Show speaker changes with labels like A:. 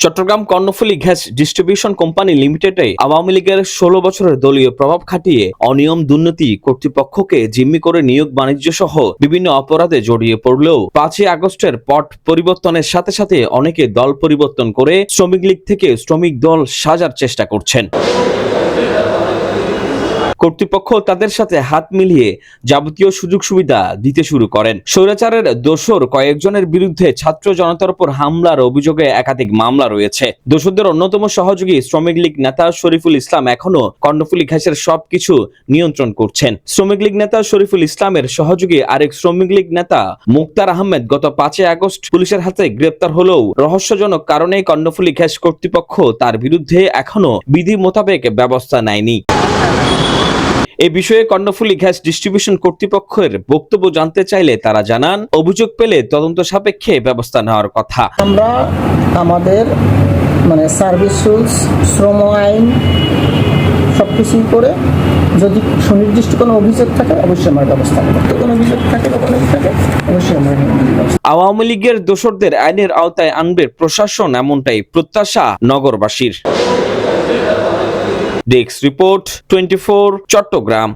A: Chittagong Karnaphuli gas distribution company লিমিটেডে আওয়ামী লীগের ১৬ বছরের দলীয় প্রভাব খাটিয়ে অনিয়ম দুর্নীতি কর্তৃপক্ষকে জিম্মি করে নিয়োগ বাণিজ্য সহ বিভিন্ন অপরাধে জড়িয়ে পড়লেও ৫ই আগস্টের পট পরিবর্তনের সাথে সাথে অনেকে দল পরিবর্তন করে শ্রমিক লীগ থেকে শ্রমিক দল সাজার চেষ্টা করছেন। কর্তৃপক্ষ তাদের সাথে হাত মিলিয়ে যাবতীয় সুযোগ সুবিধা দিতে শুরু করেন। স্বৈরাচারের দোসর কয়েকজনের বিরুদ্ধে ছাত্র জনতার উপর হামলার অভিযোগে একাধিক মামলা রয়েছে। দোসরদের অন্যতম সহযোগী শ্রমিক লীগ নেতা শরীফুল ইসলাম এখনো কর্ণফুলী গ্যাসের সবকিছু নিয়ন্ত্রণ করছেন। শ্রমিক লীগ নেতা শরীফুল ইসলামের সহযোগী আরেক শ্রমিক লীগ নেতা মুক্তার আহমেদ গত ৫ই আগস্ট পুলিশের হাতে গ্রেপ্তার হলেও রহস্যজনক কারণে কর্ণফুলী গ্যাস কর্তৃপক্ষ তার বিরুদ্ধে এখনো বিধি মোতাবেক ব্যবস্থা নেয়নি। এই বিষয়ে কর্ণফুলী গ্যাস ডিস্ট্রিবিউশন কর্তৃপক্ষের বক্তব্য জানতে চাইলে তারা জানান, অভিযোগ পেলে তদন্ত সাপেক্ষে ব্যবস্থা নেওয়ার কথা।
B: আমরা আমাদের সার্ভিস রুলস, শ্রম আইন সবকিছুই করে যদি সুনির্দিষ্ট কোনো অভিযোগ থাকে অবশ্যই আমরা ব্যবস্থা নেব। কোনো অভিযোগ থাকে অবশ্যই আমরা
A: আওয়ামী লীগের দোসরদের আইনের আওতায় আনবে প্রশাসন, এমনটাই প্রত্যাশা নগরবাসীর। Desk report 24 Chittagong.